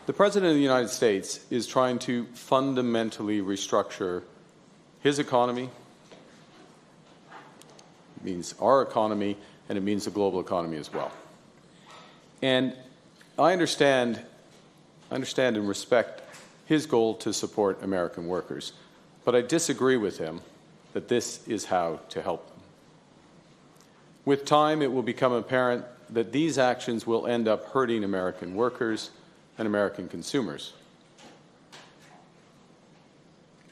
The President of the United States is trying to fundamentally restructure his economy. It means our economy, and it means the global economy as well. And I understand and respect his goal to support American workers, but I disagree with him that this is how to help them. With time, it will become apparent that these actions will end up hurting American workers and American consumers.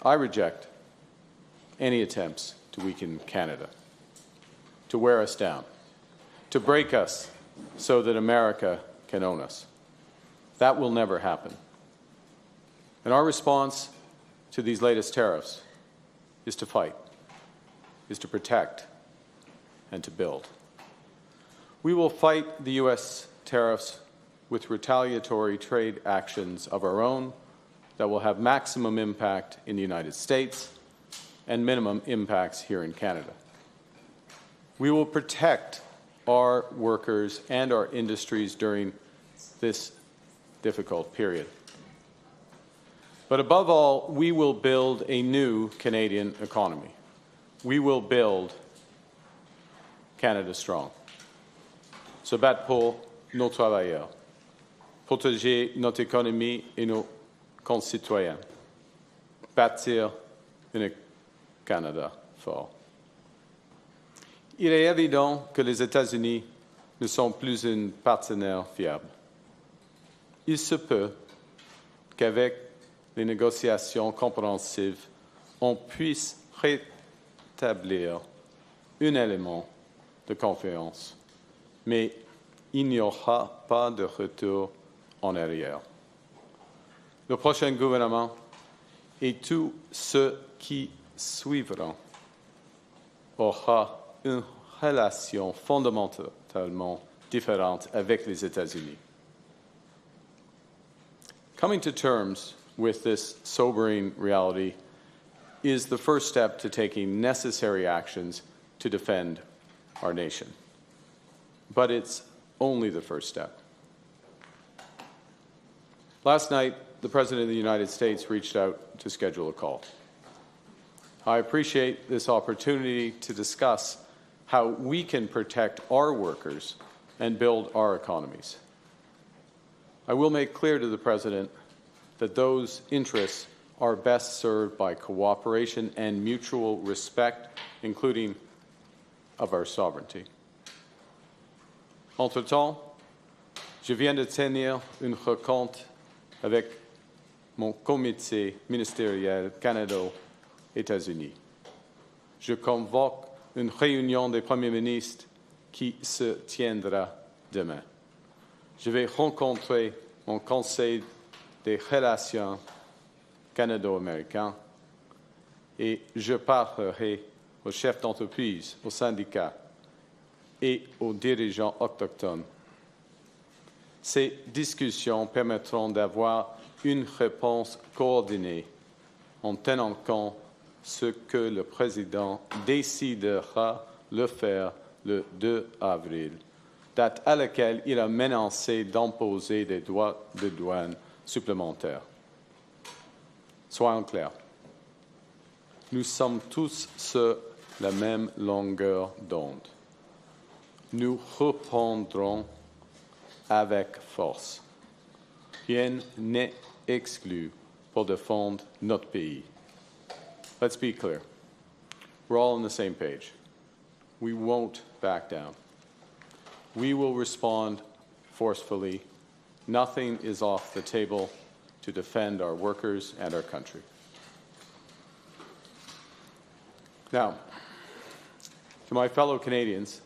I reject any attempts to weaken Canada, to wear us down, to break us so that America can own us. That will never happen. And our response to these latest tariffs is to fight, is to protect, and to build. We will fight the U.S. tariffs with retaliatory trade actions of our own that will have maximum impact in the United States and minimum impacts here in Canada. We will protect our workers and our industries during this difficult period. But above all, we will build a new Canadian economy. We will build Canada strong. Se battre pour nos travailleurs, protéger notre économie et nos concitoyens, bâtir un Canada fort. Il est évident que les États-Unis ne sont plus un partenaire fiable. Il se peut qu'avec les négociations compréhensives, on puisse rétablir un élément de confiance, mais il n'y aura pas de retour en arrière. Le prochain gouvernement et tous ceux qui suivront aura une relation fondamentalement différente avec les États-Unis. Coming to terms with this sobering reality is the first step to taking necessary actions to defend our nation. But it's only the first step. Last night, the President of the United States reached out to schedule a call. I appreciate this opportunity to discuss how we can protect our workers and build our economies. I will make clear to the President that those interests are best served by cooperation and mutual respect, including of our sovereignty. Entre-temps, je viens de tenir une rencontre avec mon comité ministériel Canada-États-Unis. Je convoque une réunion des premiers ministres qui se tiendra demain. Je vais rencontrer mon conseil des relations canado-américaines et je parlerai aux chefs d'entreprise, aux syndicats et aux dirigeants autochtones. Ces discussions permettront d'avoir une réponse coordonnée en tenant compte ce que le président décidera de faire le 2 avril, date à laquelle il a menacé d'imposer des droits de douane supplémentaires. Soyons clairs, nous sommes tous sur la même longueur d'onde. Nous reprendrons avec force. Rien n'est exclu pour défendre notre pays. Let's be clear. We're all on the same page. We won't back down. We will respond forcefully. Nothing is off the table to defend our workers and our country. Now, to my fellow Canadians,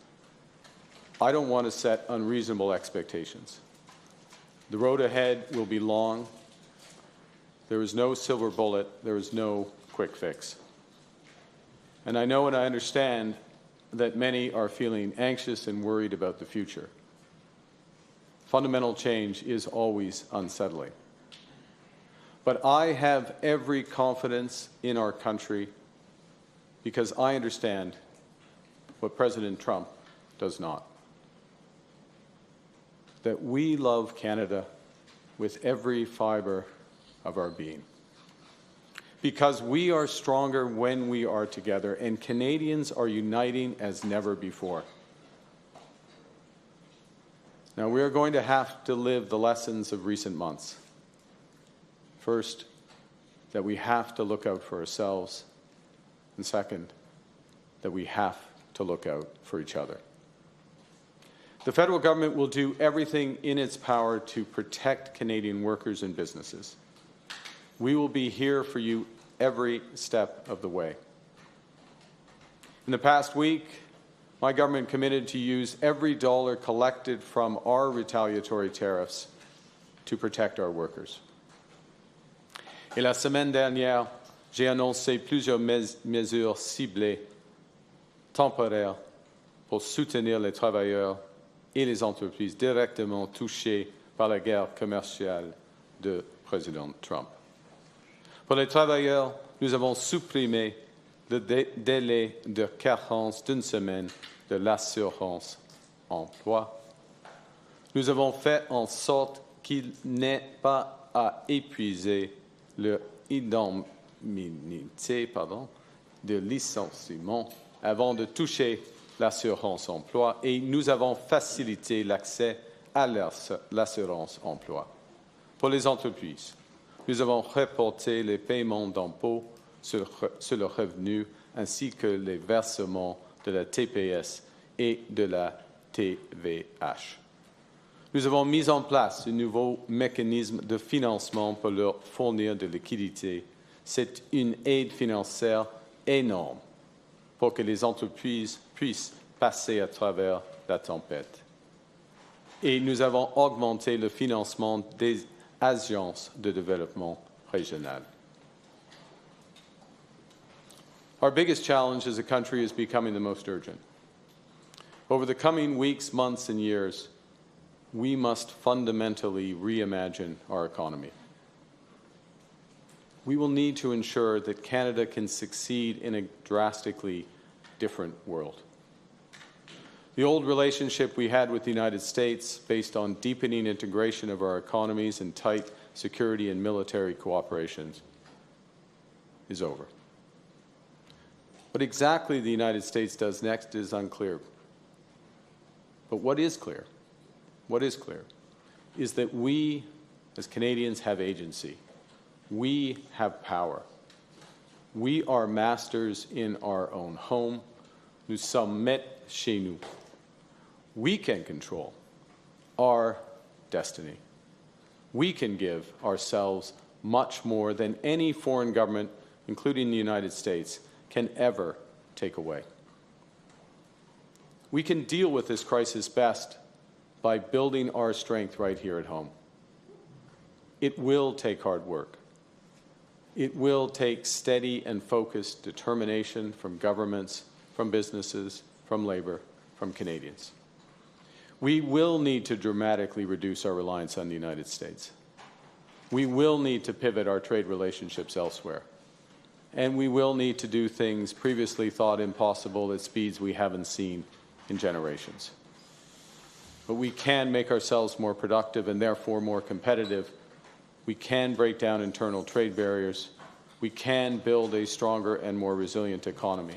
I don't want to set unreasonable expectations. The road ahead will be long. There is no silver bullet. There is no quick fix. And I know and I understand that many are feeling anxious and worried about the future. Fundamental change is always unsettling. But I have every confidence in our country because I understand what President Trump does not. That we love Canada with every fiber of our being. Because we are stronger when we are together, and Canadians are uniting as never before. Now, we are going to have to live the lessons of recent months. First, that we have to look out for ourselves, and second, that we have to look out for each other. The federal government will do everything in its power to protect Canadian workers and businesses. We will be here for you every step of the way. In the past week, my government committed to use every dollar collected from our retaliatory tariffs to protect our workers. Et la semaine dernière, j'ai annoncé plusieurs mesures ciblées, temporaires, pour soutenir les travailleurs et les entreprises directement touchées par la guerre commerciale de président Trump. Pour les travailleurs, nous avons supprimé le délai de carence d'une semaine de l'assurance emploi. Nous avons fait en sorte qu'il n'ait pas à épuiser leur indemnité de licenciement avant de toucher l'assurance emploi et nous avons facilité l'accès à l'assurance emploi. Pour les entreprises, nous avons reporté les paiements d'impôts sur le revenu ainsi que les versements de la TPS et de la TVH. Nous avons mis en place un nouveau mécanisme de financement pour leur fournir de liquidités. C'est une aide financière énorme pour que les entreprises puissent passer à travers la tempête. Et nous avons augmenté le financement des agences de développement régional. Our biggest challenge as a country is becoming the most urgent. Over the coming weeks, months, and years, we must fundamentally reimagine our economy. We will need to ensure that Canada can succeed in a drastically different world. The old relationship we had with the United States, based on deepening integration of our economies and tight security and military cooperation, is over. What exactly the United States does next is unclear. But what is clear is that we, as Canadians, have agency. We have power. We are masters in our own home. Nous sommes maîtres chez nous. We can control our destiny. We can give ourselves much more than any foreign government, including the United States, can ever take away. We can deal with this crisis best by building our strength right here at home. It will take hard work. It will take steady and focused determination from governments, from businesses, from labor, from Canadians. We will need to dramatically reduce our reliance on the United States. We will need to pivot our trade relationships elsewhere. And we will need to do things previously thought impossible at speeds we haven't seen in generations. But we can make ourselves more productive and therefore more competitive. We can break down internal trade barriers. We can build a stronger and more resilient economy.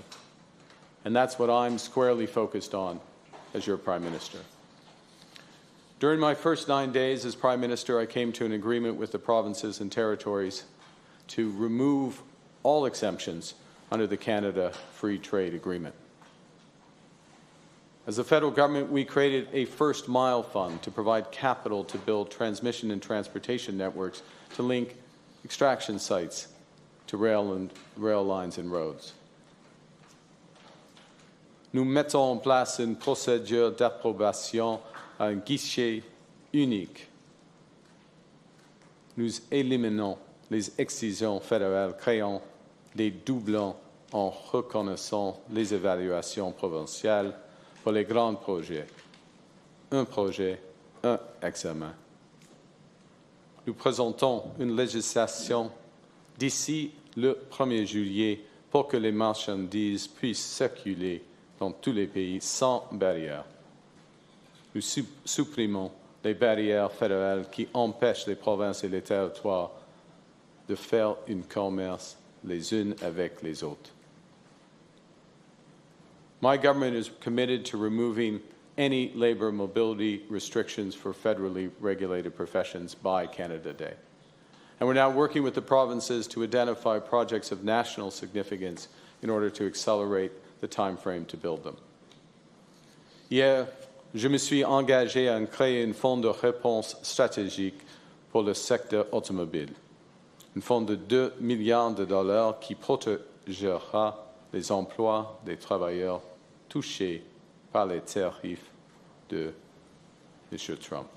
And that's what I'm squarely focused on as your Prime Minister. During my first 9 days as Prime Minister, I came to an agreement with the provinces and territories to remove all exemptions under the Canada Free Trade Agreement. As the federal government, we created a First Mile Fund to provide capital to build transmission and transportation networks to link extraction sites to rail lines and roads. Nous mettons en place une procédure d'approbation à un guichet unique. Nous éliminons les excisions fédérales, créant des doublons en reconnaissant les évaluations provinciales pour les grands projets. Un projet, un examen. Nous présentons une législation d'ici le 1er juillet pour que les marchandises puissent circuler dans tous les pays sans barrière. Nous supprimons les barrières fédérales qui empêchent les provinces et les territoires de faire un commerce les unes avec les autres. My government is committed to removing any labor mobility restrictions for federally regulated professions by Canada Day. And we're now working with the provinces to identify projects of national significance in order to accelerate the time frame to build them. Hier, je me suis engagé à créer un fonds de réponse stratégique pour le secteur automobile, un fonds de 2 milliards de dollars qui protégera les emplois des travailleurs touchés par les tarifs de M. Trump.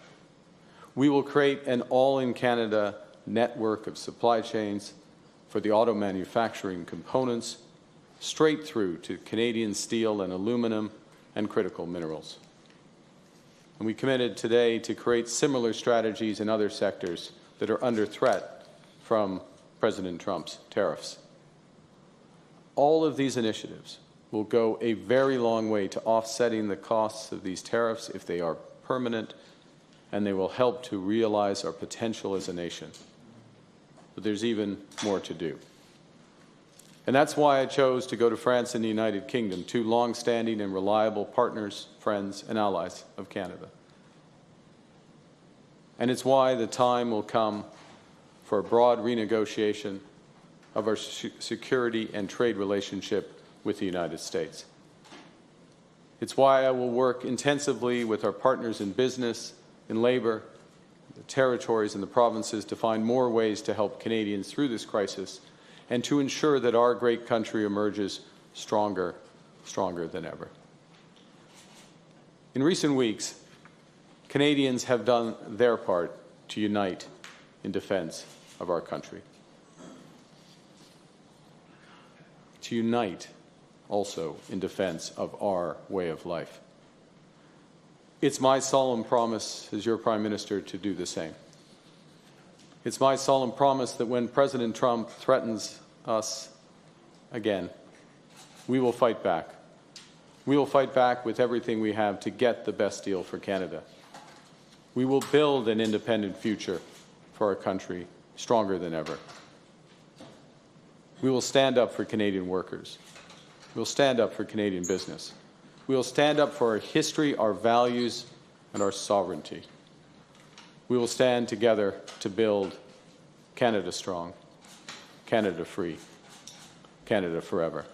We will create an all-in-Canada network of supply chains for the auto manufacturing components straight through to Canadian steel and aluminum and critical minerals. And we committed today to create similar strategies in other sectors that are under threat from President Trump's tariffs. All of these initiatives will go a very long way to offsetting the costs of these tariffs if they are permanent, and they will help to realize our potential as a nation. But there's even more to do. And that's why I chose to go to France and the United Kingdom, two long-standing and reliable partners, friends, and allies of Canada. And it's why the time will come for a broad renegotiation of our security and trade relationship with the United States. It's why I will work intensively with our partners in business, in labor, the territories and the provinces to find more ways to help Canadians through this crisis and to ensure that our great country emerges stronger than ever. In recent weeks, Canadians have done their part to unite in defense of our country. To unite also in defense of our way of life. It's my solemn promise as your Prime Minister to do the same. It's my solemn promise that when President Trump threatens us again, we will fight back. We will fight back with everything we have to get the best deal for Canada. We will build an independent future for our country stronger than ever. We will stand up for Canadian workers. We will stand up for Canadian business. We will stand up for our history, our values, and our sovereignty. We will stand together to build Canada strong, Canada free, Canada forever.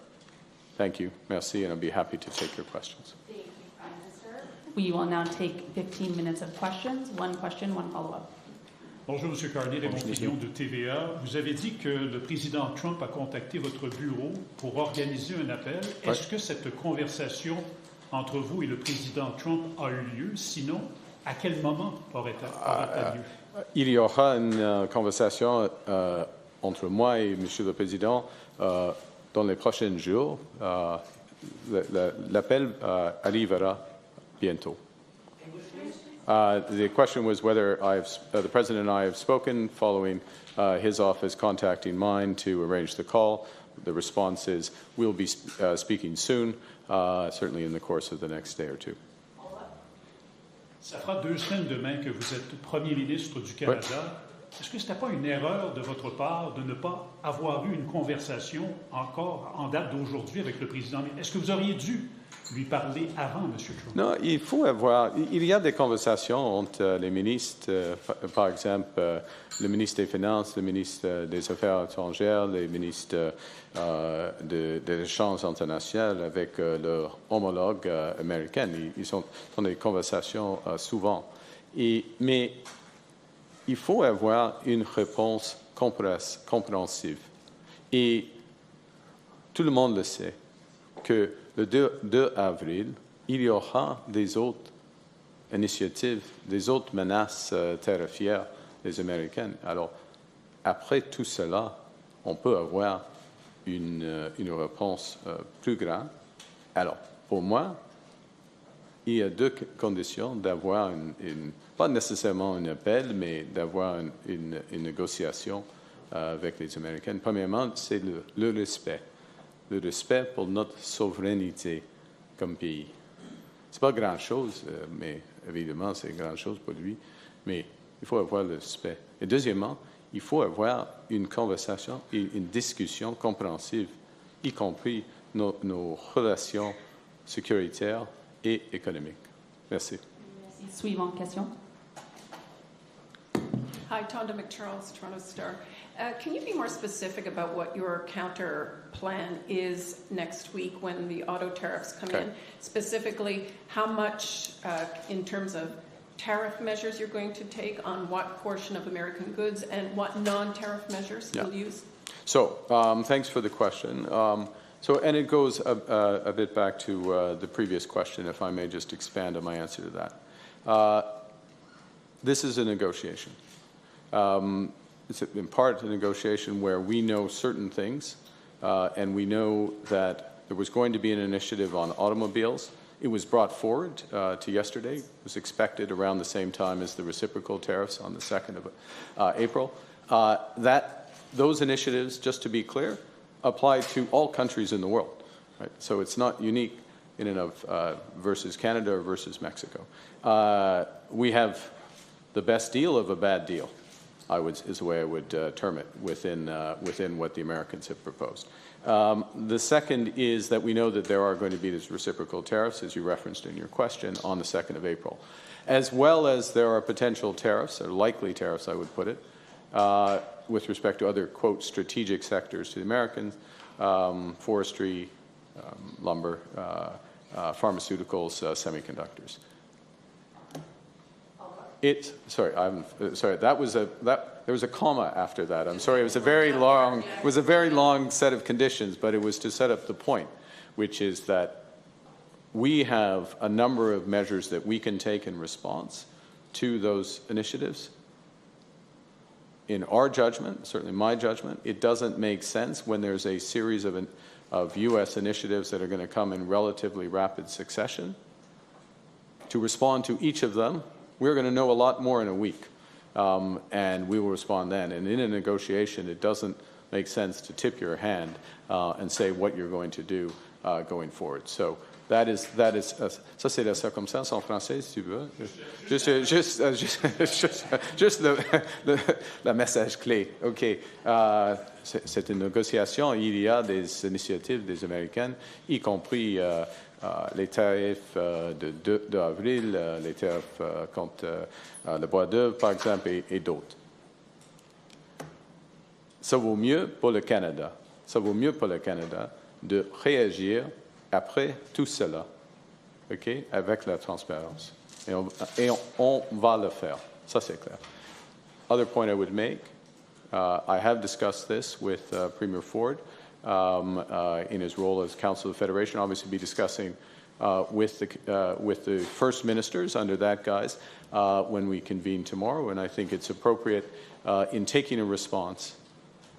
Thank you. Merci, and I'll be happy to take your questions. Thank you, Prime Minister. We will now take 15 minutes of questions. One question, one follow-up. Bonjour, M. Carney, Raymond Quignon de TVA. Vous avez dit que le président Trump a contacté votre bureau pour organiser un appel. Est-ce que cette conversation entre vous et le président Trump a eu lieu? Sinon, à quel moment aurait-elle lieu? Il y aura une conversation entre moi et M. le Président dans les prochains jours. L'appel arrivera bientôt. The question was whether the President and I have spoken following his office contacting mine to arrange the call. The response is we'll be speaking soon, certainly in the course of the next day or two. Ça fera 2 semaines demain que vous êtes Premier ministre du Canada. Oui. Est-ce que ce n'était pas une erreur de votre part de ne pas avoir eu une conversation encore en date d'aujourd'hui avec le président? Est-ce que vous auriez dû lui parler avant, M. Trump? Non, il y a des conversations entre les ministres, par exemple, le ministre des Finances, le ministre des Affaires étrangères, les ministres des échanges internationaux avec leurs homologues américains. Ils ont des conversations souvent. Mais il faut avoir une réponse compréhensive. Et tout le monde le sait que le 2 avril, il y aura des autres initiatives, des autres menaces tarifaires des Américains. Alors, après tout cela, on peut avoir une réponse plus grande. Alors, pour moi, il y a 2 conditions d'avoir pas nécessairement un appel, mais d'avoir une négociation avec les Américains. Premièrement, c'est le respect. Le respect pour notre souveraineté comme pays. Ce n'est pas grand-chose, mais évidemment, c'est une grande chose pour lui, mais il faut avoir le respect. Et deuxièmement, il faut avoir une conversation et une discussion compréhensive, y compris nos relations sécuritaires et économiques. Merci. Merci. Suivante question. Hi, Tonda McCharles, Toronto Star. Can you be more specific about what your counter plan is next week when the auto tariffs come in? Specifically, how much in terms of tariff measures you're going to take on what portion of American goods and what non-tariff measures you'll use? So, thanks for the question. And it goes a bit back to the previous question, if I may just expand on my answer to that. This is a negotiation. It's in part a negotiation where we know certain things, and we know that there was going to be an initiative on automobiles. It was brought forward to yesterday. It was expected around the same time as the reciprocal tariffs on the 2nd of April. Those initiatives, just to be clear, apply to all countries in the world. Right? So it's not unique in and of versus Canada or versus Mexico. We have the best deal of a bad deal, is the way I would term it, within what the Americans have proposed. The second is that we know that there are going to be these reciprocal tariffs, as you referenced in your question, on the 2nd of April, as well as there are potential tariffs, or likely tariffs, I would put it, with respect to other, quote, strategic sectors to the Americans, forestry, lumber, pharmaceuticals, semiconductors. There was a comma after that. I'm sorry. It was a very long set of conditions, but it was to set up the point, which is that we have a number of measures that we can take in response to those initiatives. In our judgment, certainly my judgment, it doesn't make sense when there's a series of U.S. initiatives that are going to come in relatively rapid succession to respond to each of them. We're going to know a lot more in a week, and we will respond then. And in a negotiation, it doesn't make sense to tip your hand and say what you're going to do going forward. So that is ça c'est la circonstance en français, si tu veux. Juste le message clé. OK. C'est une négociation. Il y a des initiatives des Américains, y compris les tarifs d'avril, les tarifs contre le bois d'œuvre, par exemple, et d'autres. Ça vaut mieux pour le Canada. Ça vaut mieux pour le Canada de réagir après tout cela, okay, avec la transparence. Et on va le faire. Ça, c'est clair. Other point I would make, I have discussed this with Premier Ford in his role as Council of the Federation. Obviously, be discussing with the First Ministers under that guise when we convene tomorrow. And I think it's appropriate in taking a response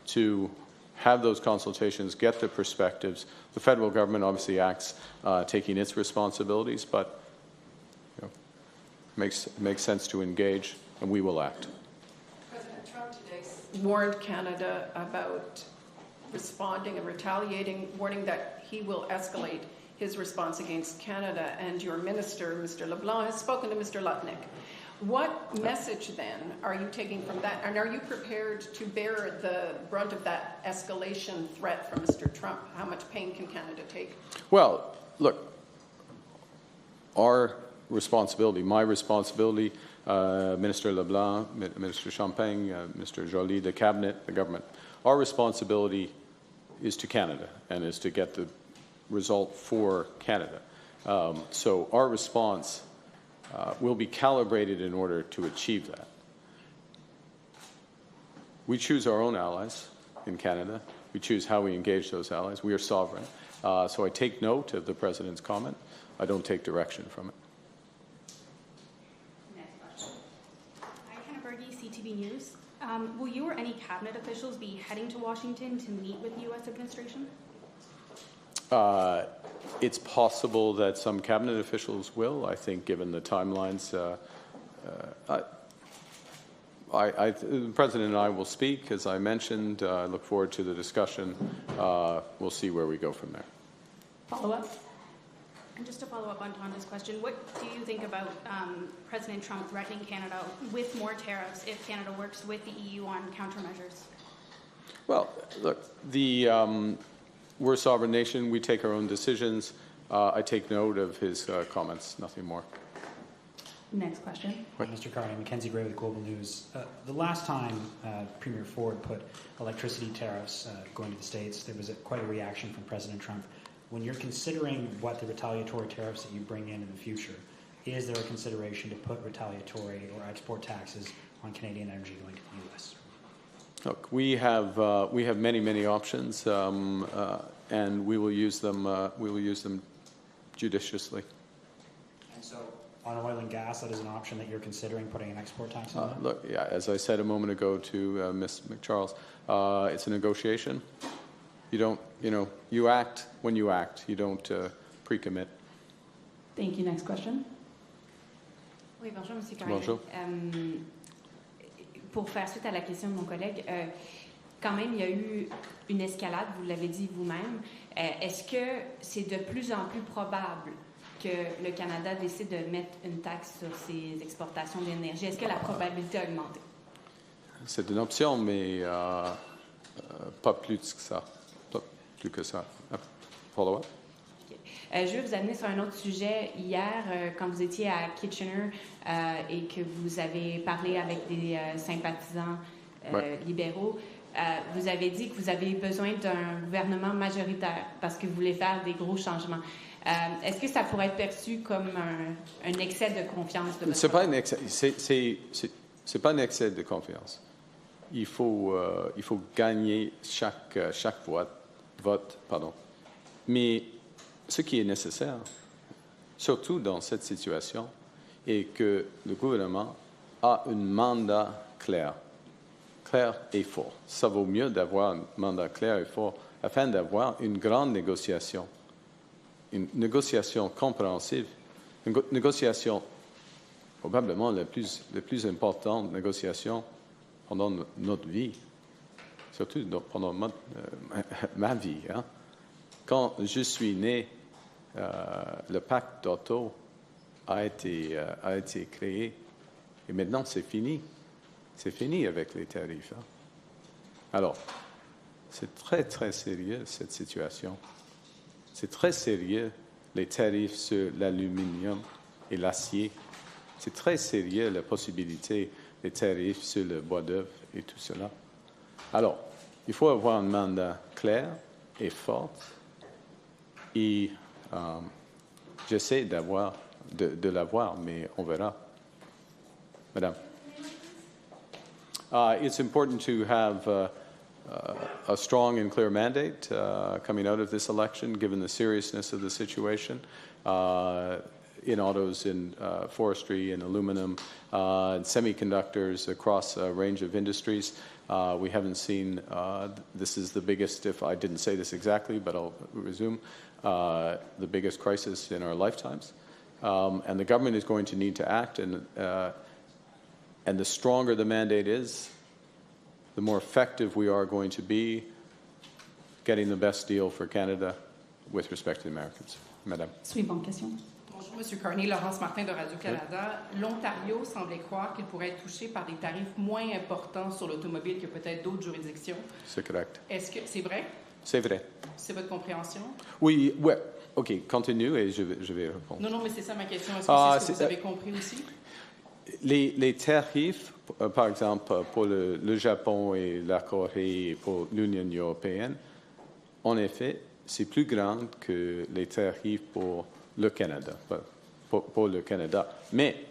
to have those consultations, get the perspectives. The federal government obviously acts taking its responsibilities, but makes sense to engage, and we will act. President Trump today warned Canada about responding and retaliating, warning that he will escalate his response against Canada, and your minister, Mr. LeBlanc, has spoken to Mr. Lutnick. What message, then, are you taking from that? And are you prepared to bear the brunt of that escalation threat from Mr. Trump? How much pain can Canada take? Well, look, our responsibility, my responsibility, Minister LeBlanc, Minister Champagne, Mr. Joly, the Cabinet, the government, our responsibility is to Canada and is to get the result for Canada. So our response will be calibrated in order to achieve that. We choose our own allies in Canada. We choose how we engage those allies. We are sovereign. So I take note of the President's comment. I don't take direction from it. Next question. Hi, Hannah Berge, CTV News. Will you or any cabinet officials be heading to Washington to meet with the U.S. administration? It's possible that some cabinet officials will. I think, given the timelines, the President and I will speak, as I mentioned. I look forward to the discussion. We'll see where we go from there. Follow-up? And just to follow up on Tanya's question, what do you think about President Trump threatening Canada with more tariffs if Canada works with the EU on countermeasures? Well, look, we're a sovereign nation. We take our own decisions. I take note of his comments, nothing more. Next question. Mr. Carney, Mackenzie Gray with Global News. The last time Premier Ford put electricity tariffs going to the States, there was quite a reaction from President Trump. When you're considering what the retaliatory tariffs that you bring in the future, is there a consideration to put retaliatory or export taxes on Canadian energy going to the U.S.? Look, we have many options, and we will use them. We will use them judiciously. And so, on oil and gas, that is an option that you're considering putting an export tax on. Look, yeah, as I said a moment ago to Ms. McCharles, it's a negotiation. You don't, you act when you act. You don't pre-commit. Thank you. Next question. Oui, bonjour, Monsieur Carney. Bonjour. Pour faire suite à la question de mon collègue, quand même, il y a eu une escalade, vous l'avez dit vous-même. Est-ce que c'est de plus en plus probable que le Canada décide de mettre une taxe sur ses exportations d'énergie? Est-ce que la probabilité a augmenté? C'est une option, mais pas plus que ça. Pas plus que ça. Follow-up? Je vais vous amener sur un autre sujet. Hier, quand vous étiez à Kitchener et que vous avez parlé avec des sympathisants libéraux, vous avez dit que vous avez besoin d'un gouvernement majoritaire parce que vous voulez faire des gros changements. Est-ce que ça pourrait être perçu comme un excès de confiance de votre C'est pas un excès. C'est pas un excès de confiance. Il faut gagner chaque vote. Mais ce qui est nécessaire, surtout dans cette situation, est que le gouvernement a un mandat clair et fort. Ça vaut mieux d'avoir un mandat clair et fort afin d'avoir une grande négociation, une négociation compréhensive, une négociation probablement la plus importante négociation pendant notre vie, surtout pendant ma vie. Hein. Quand je suis né, le pacte d'Otto a été créé et maintenant c'est fini. C'est fini avec les tarifs. Hein. Alors, c'est très sérieux cette situation. C'est très sérieux les tarifs sur l'aluminium et l'acier. C'est très sérieux la possibilité des tarifs sur le bois d'œuvre et tout cela. Alors, il faut avoir un mandat clair et fort. Et j'essaie de l'avoir, mais on verra. Madame. It's important to have a strong and clear mandate coming out of this election, given the seriousness of the situation in autos, in forestry, in aluminum, in semiconductors, across a range of industries. We haven't seen, this is the biggest, if I didn't say this exactly, but I'll resume, the biggest crisis in our lifetimes. And the government is going to need to act, and the stronger the mandate is, the more effective we are going to be getting the best deal for Canada with respect to the Americans. Madame. Suivante question. Bonjour, M. Carney. Laurence Martin de Radio-Canada. L'Ontario semblait croire qu'il pourrait être touché par des tarifs moins importants sur l'automobile que peut-être d'autres juridictions. C'est correct. Est-ce que c'est vrai? C'est vrai. C'est votre compréhension? Oui, ouais. OK, continue et je vais répondre. Non, mais c'est ça ma question. Est-ce que c'est ce que vous avez compris aussi? Les tarifs, par exemple, pour le Japon et la Corée et pour l'Union européenne, en effet, c'est plus grand que les tarifs pour le Canada, pour le Canada. Mais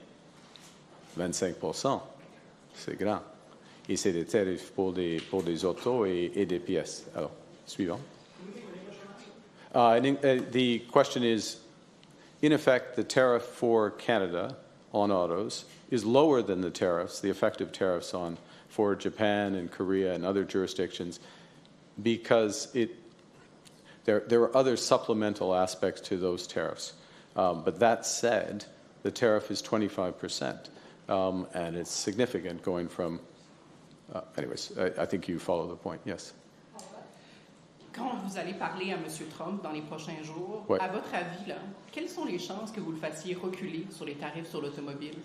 25%, c'est grand. Et c'est des tarifs pour des autos et des pièces. Alors, suivant. The question is, in effect, the tariff for Canada on autos is lower than the tariffs, the effective tariffs for Japan and Korea and other jurisdictions, because there are other supplemental aspects to those tariffs. But that said, the tariff is 25%, and it's significant going from. Anyways, I think you follow the point. Yes. Quand vous allez parler à M. Trump dans les prochains jours, Ouais. à votre avis, là, quelles sont les chances que vous le fassiez reculer sur les tarifs sur l'automobile?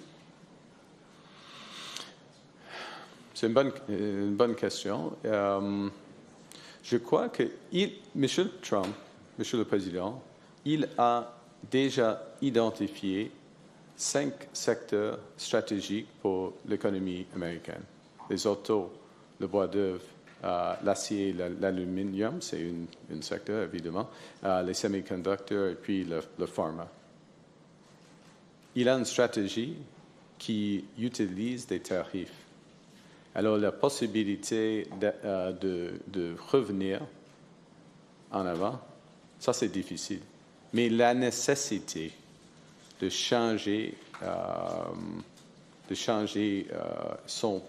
C'est une bonne question. Je crois que M. Trump, M. le Président, il a déjà identifié 5 secteurs stratégiques pour l'économie américaine. Les autos, le bois d'œuvre, l'acier, l'aluminium, c'est un secteur évidemment, les semi-conducteurs et puis le pharma. Il a une stratégie qui utilise des tarifs. Alors la possibilité de revenir en avant, ça c'est difficile. Mais la nécessité de changer son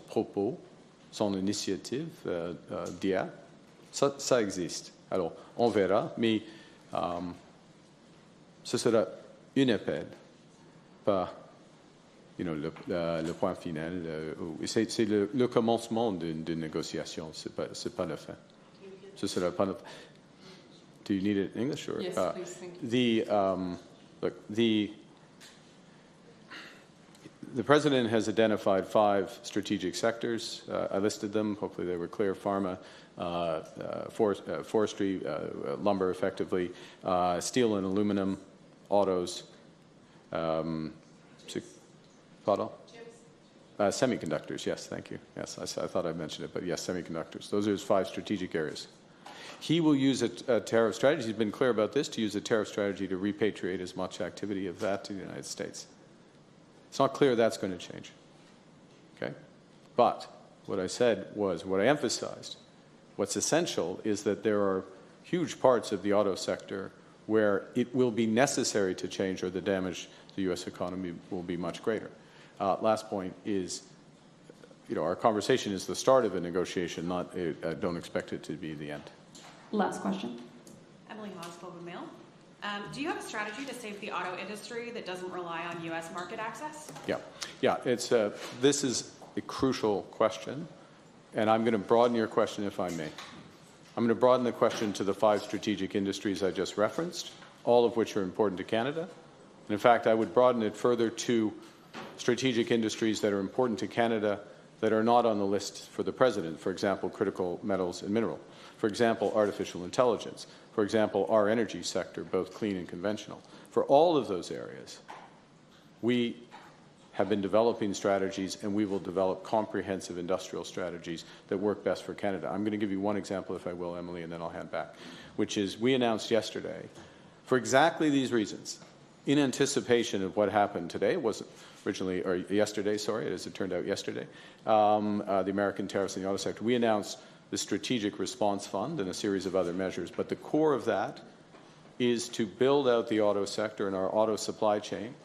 propos, son initiative d'hier, ça existe. Alors, on verra, mais ce sera une appel, pas le point final. C'est le commencement d'une négociation, ce n'est pas la fin. Ce sera pas la fin. Do you need it in English? Or, Yes, please. Thank you. Look, the President has identified 5 strategic sectors. I listed them. Hopefully they were clear. Pharma, forestry, lumber, effectively, steel and aluminum, autos, semiconductors, yes, thank you. Yes, I thought I mentioned it, but yes, semiconductors. Those are his 5 strategic areas. He will use a tariff strategy. He's been clear about this, to use a tariff strategy to repatriate as much activity of that to the United States. It's not clear that's going to change. Okay? But what I said was, what I emphasized, what's essential is that there are huge parts of the auto sector where it will be necessary to change, or the damage to the U.S. economy will be much greater. Last point is, our conversation is the start of a negotiation, not don't expect it to be the end. Last question. Emily Haas, Globe and Mail. Do you have a strategy to save the auto industry that doesn't rely on U.S. market access? Yeah. This is a crucial question, and I'm going to broaden your question if I may. I'm going to broaden the question to the 5 strategic industries I just referenced, all of which are important to Canada. And in fact, I would broaden it further to strategic industries that are important to Canada that are not on the list for the President. For example, critical metals and mineral. For example, artificial intelligence. For example, our energy sector, both clean and conventional. For all of those areas, we have been developing strategies, and we will develop comprehensive industrial strategies that work best for Canada. I'm going to give you one example, if I will, Emily, and then I'll hand back, which is we announced yesterday, for exactly these reasons, in anticipation of what happened today, wasn't originally, or yesterday, sorry, as it turned out yesterday, the American tariffs in the auto sector, we announced the Strategic Response Fund and a series of other measures. But the core of that is to build out the auto sector and our auto supply chain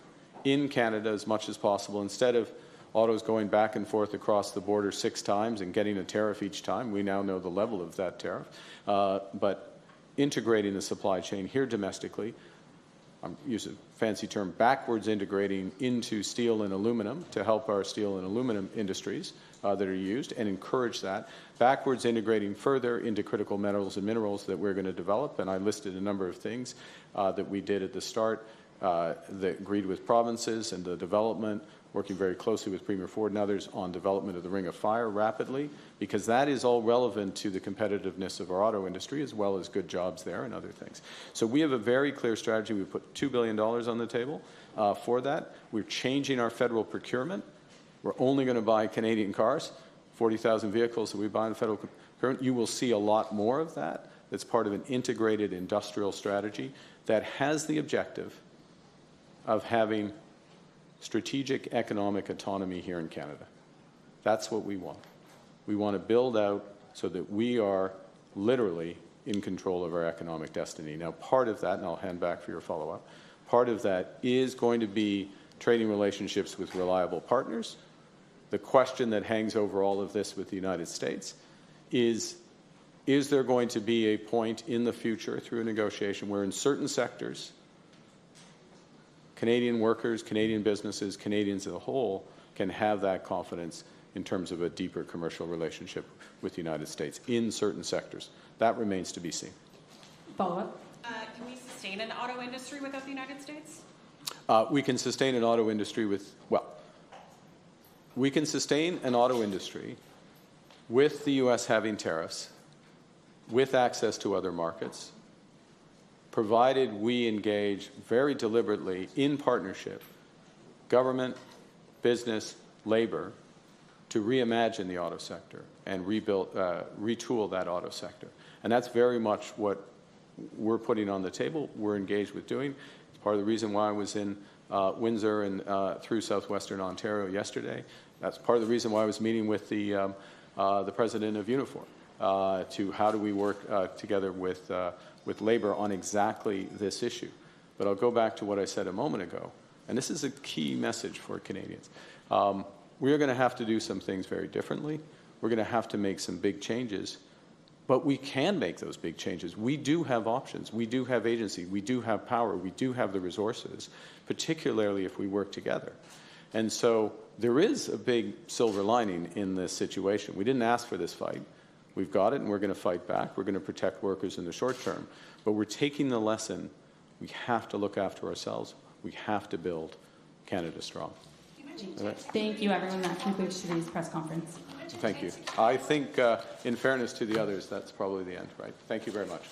in Canada as much as possible. Instead of autos going back and forth across the border 6 times and getting a tariff each time, we now know the level of that tariff. But integrating the supply chain here domestically, I'm using a fancy term, backwards integrating into steel and aluminum to help our steel and aluminum industries that are used and encourage that. Backwards integrating further into critical metals and minerals that we're going to develop. And I listed a number of things that we did at the start that agreed with provinces and the development, working very closely with Premier Ford and others on development of the Ring of Fire rapidly, because that is all relevant to the competitiveness of our auto industry as well as good jobs there and other things. So we have a very clear strategy. We put $2 billion on the table for that. We're changing our federal procurement. We're only going to buy Canadian cars, 40,000 vehicles that we buy in the federal procurement. You will see a lot more of that. That's part of an integrated industrial strategy that has the objective of having strategic economic autonomy here in Canada. That's what we want. We want to build out so that we are literally in control of our economic destiny. Now, part of that, and I'll hand back for your follow-up, part of that is going to be trading relationships with reliable partners. The question that hangs over all of this with the United States is there going to be a point in the future through a negotiation where in certain sectors, Canadian workers, Canadian businesses, Canadians as a whole can have that confidence in terms of a deeper commercial relationship with the United States in certain sectors. That remains to be seen. Follow-up? Can we sustain an auto industry without the United States? We can sustain an auto industry with, well, we can sustain an auto industry with the U.S. having tariffs, with access to other markets, provided we engage very deliberately in partnership, government, business, labor, to reimagine the auto sector and retool that auto sector. And that's very much what we're putting on the table, we're engaged with doing. It's part of the reason why I was in Windsor and through southwestern Ontario yesterday. That's part of the reason why I was meeting with the president of Unifor to how do we work together with labor on exactly this issue. But I'll go back to what I said a moment ago, and this is a key message for Canadians. We are going to have to do some things very differently. We're going to have to make some big changes, but we can make those big changes. We do have options. We do have agency. We do have power. We do have the resources, particularly if we work together. And so there is a big silver lining in this situation. We didn't ask for this fight. We've got it, and we're going to fight back. We're going to protect workers in the short term. But we're taking the lesson. We have to look after ourselves. We have to build Canada strong. Thank you, everyone. That concludes today's press conference. Thank you. I think, in fairness to the others, that's probably the end, right? Thank you very much.